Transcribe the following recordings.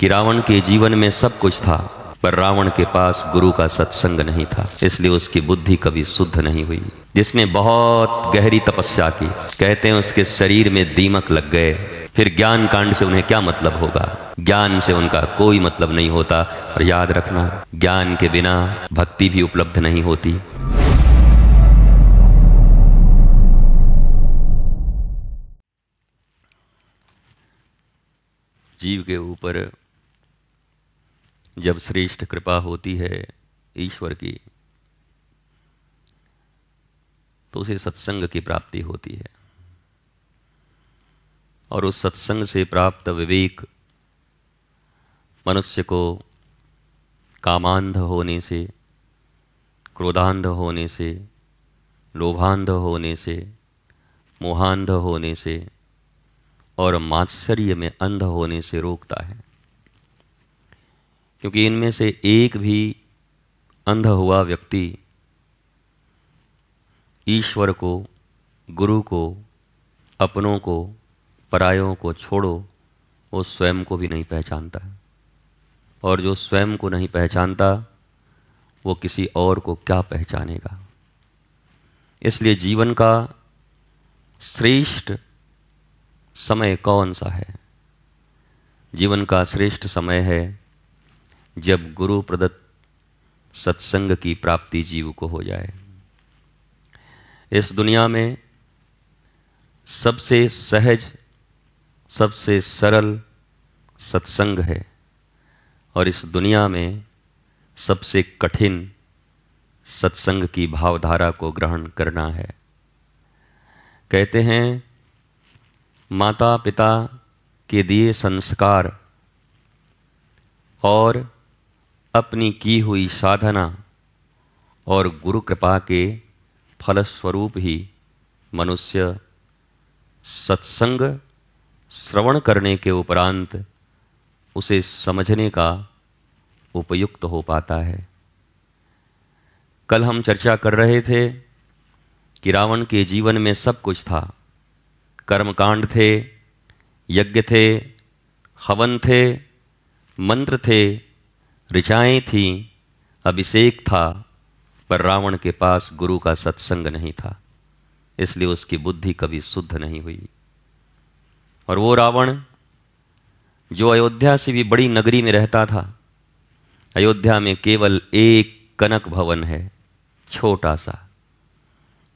कि रावण के जीवन में सब कुछ था, पर रावण के पास गुरु का सत्संग नहीं था, इसलिए उसकी बुद्धि कभी शुद्ध नहीं हुई। जिसने बहुत गहरी तपस्या की, कहते हैं उसके शरीर में दीमक लग गए, फिर ज्ञान कांड से उन्हें क्या मतलब होगा? ज्ञान से उनका कोई मतलब नहीं होता। और याद रखना, ज्ञान के बिना भक्ति भी उपलब्ध नहीं होती। जीव के ऊपर जब श्रेष्ठ कृपा होती है ईश्वर की, तो उसे सत्संग की प्राप्ति होती है। और उस सत्संग से प्राप्त विवेक मनुष्य को कामांध होने से, क्रोधांध होने से, लोभांध होने से, मोहांध होने से और मात्सर्य में अंध होने से रोकता है। क्योंकि इनमें से एक भी अंध हुआ व्यक्ति ईश्वर को, गुरु को, अपनों को, परायों को छोड़ो, वो स्वयं को भी नहीं पहचानता है। और जो स्वयं को नहीं पहचानता, वो किसी और को क्या पहचानेगा? इसलिए जीवन का श्रेष्ठ समय कौन सा है? जीवन का श्रेष्ठ समय है जब गुरु प्रदत्त सत्संग की प्राप्ति जीव को हो जाए। इस दुनिया में सबसे सहज, सबसे सरल सत्संग है, और इस दुनिया में सबसे कठिन सत्संग की भावधारा को ग्रहण करना है। कहते हैं माता पिता के दिए संस्कार और अपनी की हुई साधना और गुरु कृपा के फलस्वरूप ही मनुष्य सत्संग श्रवण करने के उपरांत उसे समझने का उपयुक्त हो पाता है। कल हम चर्चा कर रहे थे कि रावण के जीवन में सब कुछ था। कर्मकांड थे, यज्ञ थे, हवन थे, मंत्र थे, ऋचाएं थीं, अभिषेक था, पर रावण के पास गुरु का सत्संग नहीं था, इसलिए उसकी बुद्धि कभी शुद्ध नहीं हुई। और वो रावण जो अयोध्या से भी बड़ी नगरी में रहता था, अयोध्या में केवल एक कनक भवन है, छोटा सा,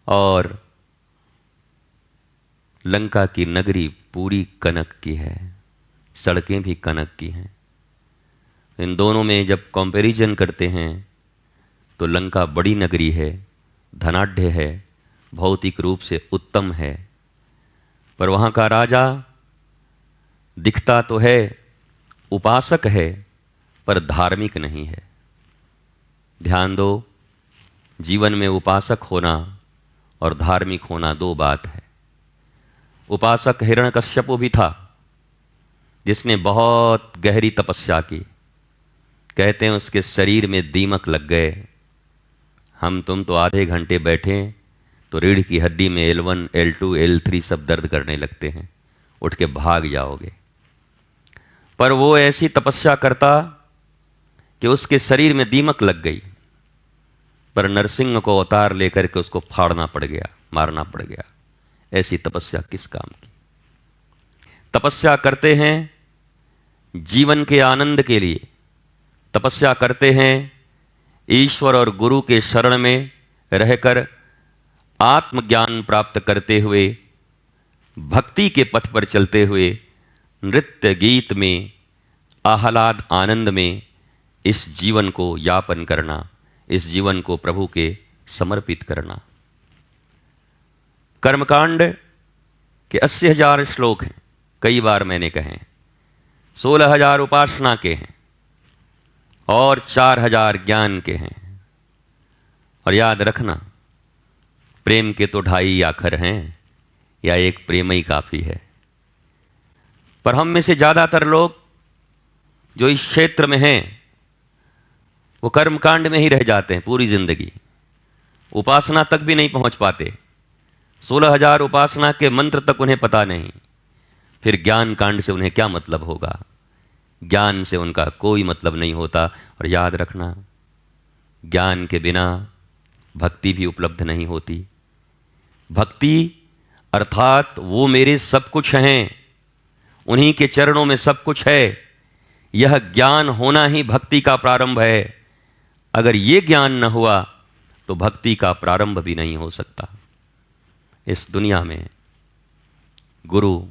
और लंका की नगरी पूरी कनक की है, सड़कें भी कनक की हैं। इन दोनों में जब कंपैरिजन करते हैं तो लंका बड़ी नगरी है, धनाढ्य है, भौतिक रूप से उत्तम है, पर वहाँ का राजा दिखता तो है, उपासक है, पर धार्मिक नहीं है। ध्यान दो, जीवन में उपासक होना और धार्मिक होना दो बात है। उपासक हिरण्यकश्यप भी था, जिसने बहुत गहरी तपस्या की। कहते हैं उसके शरीर में दीमक लग गए। हम तुम तो आधे घंटे बैठे तो रीढ़ की हड्डी में L1, L2, L3 सब दर्द करने लगते हैं, उठ के भाग जाओगे। पर वो ऐसी तपस्या करता कि उसके शरीर में दीमक लग गई, पर नरसिंह को अवतार लेकर के उसको फाड़ना पड़ गया, मारना पड़ गया। ऐसी तपस्या किस काम की? तपस्या करते हैं जीवन के आनंद के लिए, तपस्या करते हैं ईश्वर और गुरु के शरण में रहकर आत्मज्ञान प्राप्त करते हुए, भक्ति के पथ पर चलते हुए, नृत्य गीत में, आह्लाद आनंद में इस जीवन को यापन करना, इस जीवन को प्रभु के समर्पित करना। कर्मकांड के 80,000 श्लोक हैं, कई बार मैंने कहे। 16,000 उपासना के हैं और 4,000 ज्ञान के हैं। और याद रखना, प्रेम के तो 2.5 आखर हैं, या एक प्रेम ही काफ़ी है। पर हम में से ज़्यादातर लोग जो इस क्षेत्र में हैं, वो कर्मकांड में ही रह जाते हैं पूरी जिंदगी, उपासना तक भी नहीं पहुंच पाते। 16,000 उपासना के मंत्र तक उन्हें पता नहीं, फिर ज्ञान कांड से उन्हें क्या मतलब होगा? ज्ञान से उनका कोई मतलब नहीं होता। और याद रखना, ज्ञान के बिना भक्ति भी उपलब्ध नहीं होती। भक्ति अर्थात वो मेरे सब कुछ हैं, उन्हीं के चरणों में सब कुछ है, यह ज्ञान होना ही भक्ति का प्रारंभ है। अगर ये ज्ञान न हुआ तो भक्ति का प्रारंभ भी नहीं हो सकता। इस दुनिया में गुरु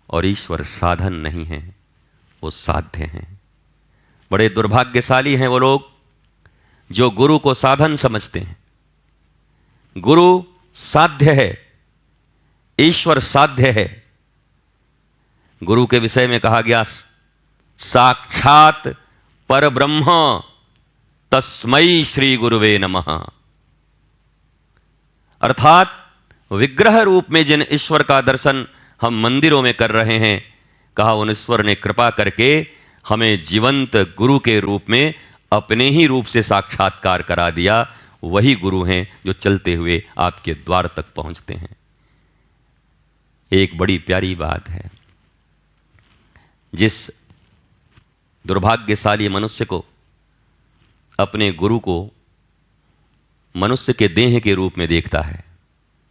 और ईश्वर साधन नहीं है, वो साध्य हैं। बड़े दुर्भाग्यशाली हैं वो लोग जो गुरु को साधन समझते हैं। गुरु साध्य है, ईश्वर साध्य है। गुरु के विषय में कहा गया साक्षात परब्रह्म तस्मै श्री गुरुवे नमः। अर्थात विग्रह रूप में जिन ईश्वर का दर्शन हम मंदिरों में कर रहे हैं, कहा उन ईश्वर ने कृपा करके हमें जीवंत गुरु के रूप में अपने ही रूप से साक्षात्कार करा दिया। वही गुरु हैं जो चलते हुए आपके द्वार तक पहुंचते हैं। एक बड़ी प्यारी बात है, जिस दुर्भाग्यशाली मनुष्य को अपने गुरु को मनुष्य के देह के रूप में देखता है,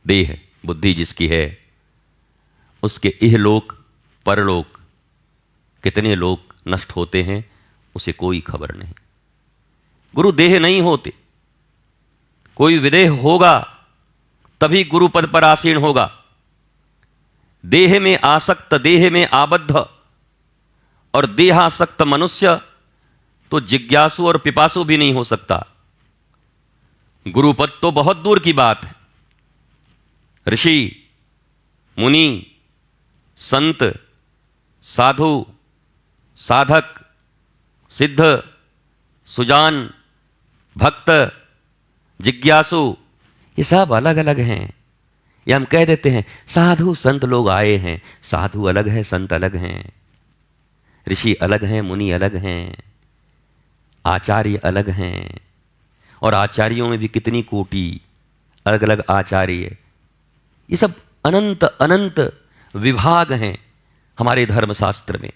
देह बुद्धि जिसकी है, उसके इहलोक परलोक कितने लोग नष्ट होते हैं उसे कोई खबर नहीं। गुरु देह नहीं होते। कोई विदेह होगा तभी गुरु पद पर आसीन होगा। देह में आसक्त, देह में आबद्ध और देहासक्त मनुष्य तो जिज्ञासु और पिपासु भी नहीं हो सकता। गुरुपद तो बहुत दूर की बात है। ऋषि, मुनि, संत, साधु, साधक, सिद्ध, सुजान, भक्त, जिज्ञासु, ये सब अलग अलग हैं। ये हम कह देते हैं साधु संत लोग आए हैं। साधु अलग है, संत अलग हैं, ऋषि अलग हैं, मुनि अलग हैं, आचार्य अलग हैं। और आचार्यों में भी कितनी कोटि, अलग अलग आचार्य। ये सब अनंत अनंत विभाग हैं हमारे धर्मशास्त्र में।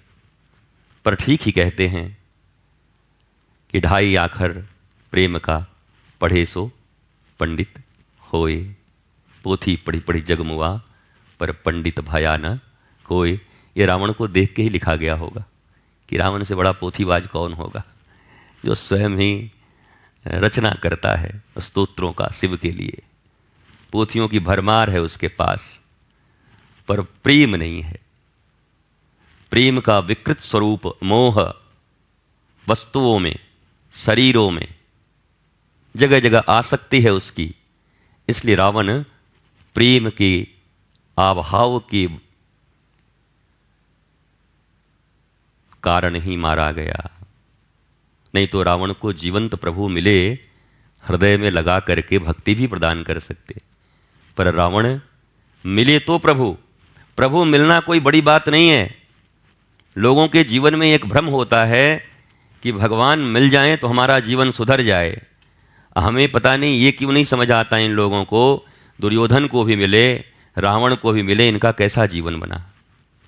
पर ठीक ही कहते हैं कि ढाई आखर प्रेम का पढ़े सो पंडित होए। पोथी पढ़ी पढ़ी जगमुआ पर पंडित भया न कोई। ये रावण को देख के ही लिखा गया होगा कि रावण से बड़ा पोथीबाज कौन होगा, जो स्वयं ही रचना करता है स्तोत्रों का शिव के लिए। पोथियों की भरमार है उसके पास, पर प्रेम नहीं है। प्रेम का विकृत स्वरूप मोह, वस्तुओं में, शरीरों में जगह जगह आसक्ति है उसकी। इसलिए रावण प्रेम के अभाव के कारण ही मारा गया। नहीं तो रावण को जीवंत प्रभु मिले, हृदय में लगा करके भक्ति भी प्रदान कर सकते। पर रावण मिले तो प्रभु मिलना कोई बड़ी बात नहीं है। लोगों के जीवन में एक भ्रम होता है कि भगवान मिल जाएं तो हमारा जीवन सुधर जाए। हमें पता नहीं ये क्यों नहीं समझ आता इन लोगों को। दुर्योधन को भी मिले, रावण को भी मिले, इनका कैसा जीवन बना।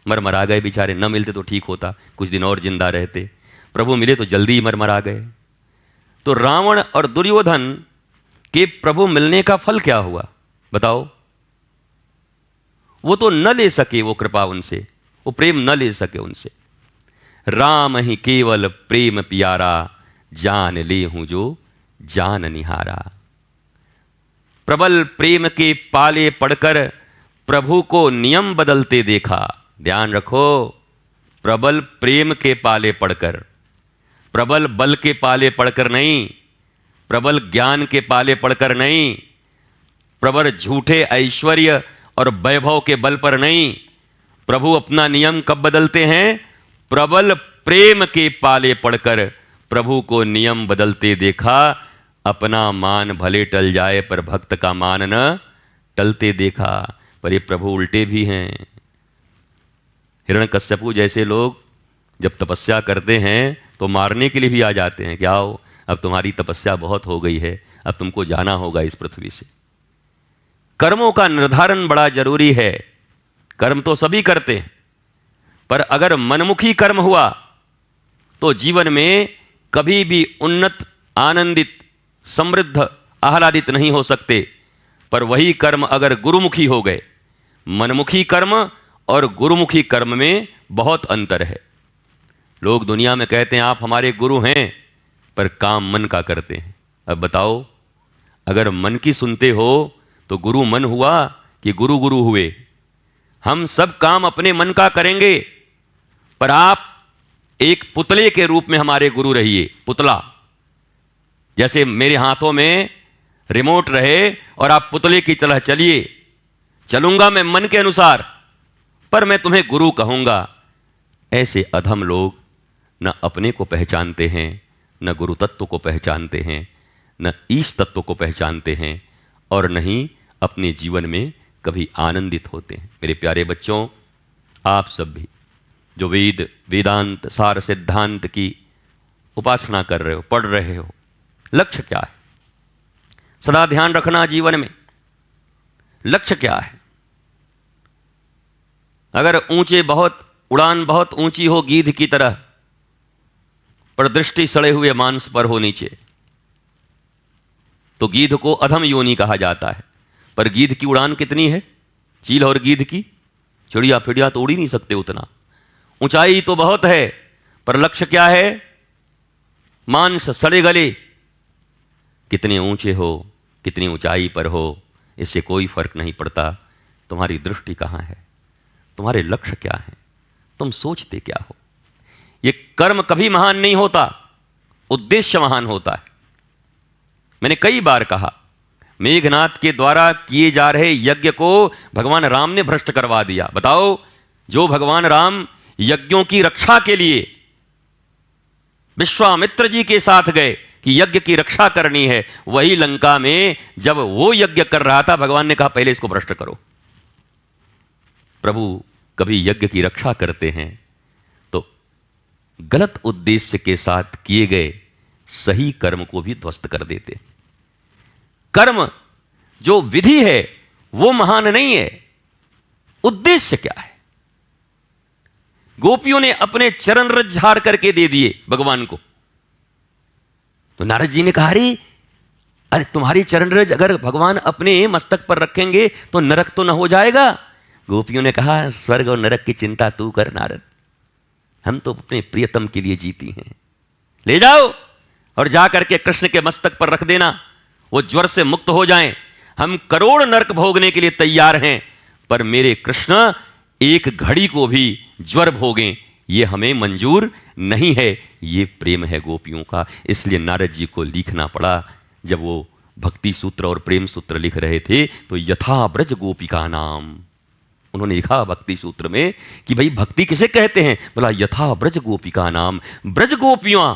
मरा गए बेचारे। न मिलते तो ठीक होता, कुछ दिन और जिंदा रहते। प्रभु मिले तो जल्दी ही मरा गए। तो रावण और दुर्योधन के प्रभु मिलने का फल क्या हुआ बताओ? वो तो न ले सके वो कृपा उनसे, वो प्रेम न ले सके उनसे। राम ही केवल प्रेम प्यारा, जान ले हूं जो जान निहारा। प्रबल प्रेम के पाले पड़कर प्रभु को नियम बदलते देखा। ध्यान रखो, प्रबल प्रेम के पाले पड़कर, प्रबल बल के पाले पड़कर नहीं, प्रबल ज्ञान के पाले पड़कर नहीं, प्रबल झूठे ऐश्वर्य और वैभव के बल पर नहीं। प्रभु अपना नियम कब बदलते हैं? प्रबल प्रेम के पाले पड़कर प्रभु को नियम बदलते देखा। अपना मान भले टल जाए पर भक्त का मान न टलते देखा। पर ये प्रभु उल्टे भी हैं। हिरण्यकश्यपु जैसे लोग जब तपस्या करते हैं तो मारने के लिए भी आ जाते हैं कि आओ अब तुम्हारी तपस्या बहुत हो गई है, अब तुमको जाना होगा इस पृथ्वी से। कर्मों का निर्धारण बड़ा जरूरी है। कर्म तो सभी करते हैं, पर अगर मनमुखी कर्म हुआ तो जीवन में कभी भी उन्नत, आनंदित, समृद्ध, आह्लादित नहीं हो सकते। पर वही कर्म अगर गुरुमुखी हो गए, मनमुखी कर्म और गुरुमुखी कर्म में बहुत अंतर है। लोग दुनिया में कहते हैं आप हमारे गुरु हैं, पर काम मन का करते हैं। अब बताओ, अगर मन की सुनते हो तो गुरु मन हुआ कि गुरु गुरु हुए? हम सब काम अपने मन का करेंगे, पर आप एक पुतले के रूप में हमारे गुरु रहिए। पुतला, जैसे मेरे हाथों में रिमोट रहे और आप पुतले की तरह चलिए। चलूंगा मैं मन के अनुसार, पर मैं तुम्हें गुरु कहूंगा। ऐसे अधम लोग न अपने को पहचानते हैं, न गुरु तत्व को पहचानते हैं, न ईश तत्व को पहचानते हैं, और न ही अपने जीवन में कभी आनंदित होते हैं। मेरे प्यारे बच्चों, आप सब भी जो वेद, वेदांत, सार सिद्धांत की उपासना कर रहे हो, पढ़ रहे हो, लक्ष्य क्या है? सदा ध्यान रखना जीवन में लक्ष्य क्या है। अगर ऊंचे बहुत, उड़ान बहुत ऊंची हो गीध की तरह, पर दृष्टि सड़े हुए मांस पर हो नीचे, तो गीध को अधम योनि कहा जाता है। पर गीध की उड़ान कितनी है? चील और गीध की, चिड़िया फिड़िया तो उड़ ही नहीं सकते उतना। ऊंचाई तो बहुत है, पर लक्ष्य क्या है? मांस सड़े गले। कितने ऊंचे हो, कितनी ऊंचाई पर हो, इससे कोई फर्क नहीं पड़ता। तुम्हारी दृष्टि कहाँ है? तुम्हारे लक्ष्य क्या है? तुम सोचते क्या हो? ये कर्म कभी महान नहीं होता, उद्देश्य महान होता है। मैंने कई बार कहा, मेघनाथ के द्वारा किए जा रहे यज्ञ को भगवान राम ने भ्रष्ट करवा दिया। बताओ, जो भगवान राम यज्ञों की रक्षा के लिए विश्वामित्र जी के साथ गए कि यज्ञ की रक्षा करनी है, वही लंका में जब वो यज्ञ कर रहा था, भगवान ने कहा पहले इसको भ्रष्ट करो। प्रभु कभी यज्ञ की रक्षा करते हैं तो गलत उद्देश्य के साथ किए गए सही कर्म को भी ध्वस्त कर देते। कर्म जो विधि है वो महान नहीं है, उद्देश्य क्या है? गोपियों ने अपने चरण रज झाड़ करके दे दिए भगवान को, तो नारद जी ने कहा, अरे तुम्हारी चरण रज अगर भगवान अपने मस्तक पर रखेंगे तो नरक तो न हो जाएगा? गोपियों ने कहा, स्वर्ग और नरक की चिंता तू कर नारद, हम तो अपने प्रियतम के लिए जीती हैं। ले जाओ और जा करके कृष्ण के मस्तक पर रख देना, वो ज्वर से मुक्त हो जाएं। हम करोड़ नरक भोगने के लिए तैयार हैं, पर मेरे कृष्ण एक घड़ी को भी ज्वर भोगें ये हमें मंजूर नहीं है। ये प्रेम है गोपियों का। इसलिए नारद जी को लिखना पड़ा, जब वो भक्ति सूत्र और प्रेम सूत्र लिख रहे थे तो यथा ब्रज गोपिका नाम उन्होंने लिखा भक्ति सूत्र में कि भाई भक्ति किसे कहते हैं? बोला यथा ब्रज गोपिका नाम। ब्रज गोपियां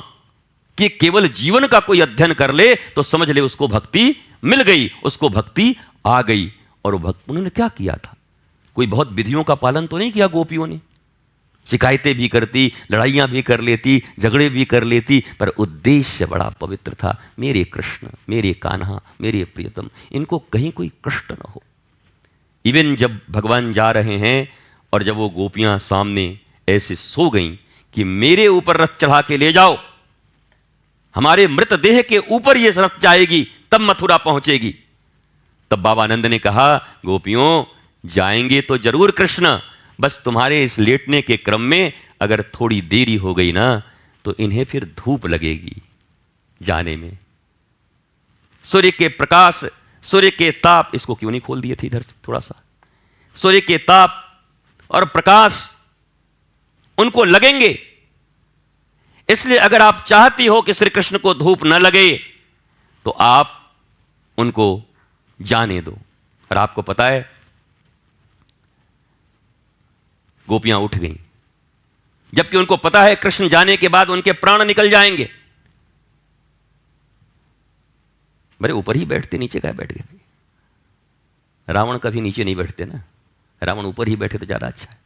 कि केवल जीवन का कोई अध्ययन कर ले तो समझ ले उसको भक्ति मिल गई, उसको भक्ति आ गई। और उन्होंने क्या किया था? कोई बहुत विधियों का पालन तो नहीं किया गोपियों ने, शिकायतें भी करती, लड़ाइयां भी कर लेती, झगड़े भी कर लेती, पर उद्देश्य बड़ा पवित्र था। मेरे कृष्ण, मेरे कान्हा, मेरे प्रियतम, इनको कहीं कोई कष्ट न हो। इवन जब भगवान जा रहे हैं और जब वो गोपियां सामने ऐसे सो गईं कि मेरे ऊपर रथ चढ़ा के ले जाओ, हमारे मृतदेह के ऊपर ये रथ जाएगी तब मथुरा पहुंचेगी, तब बाबा आनंद ने कहा, गोपियों जाएंगे तो जरूर कृष्ण, बस तुम्हारे इस लेटने के क्रम में अगर थोड़ी देरी हो गई ना तो इन्हें फिर धूप लगेगी जाने में। सूर्य के प्रकाश, सूर्य के ताप, इसको क्यों नहीं खोल दिए थे इधर से थोड़ा सा, सूर्य के ताप और प्रकाश उनको लगेंगे। इसलिए अगर आप चाहती हो कि श्री कृष्ण को धूप न लगे तो आप उनको जाने दो। और आपको पता है गोपियां उठ गईं, जबकि उनको पता है कृष्ण जाने के बाद उनके प्राण निकल जाएंगे। बड़े ऊपर ही बैठते, नीचे क्या बैठ गए? रावण कभी नीचे नहीं बैठते ना, रावण ऊपर ही बैठे तो ज्यादा अच्छा है।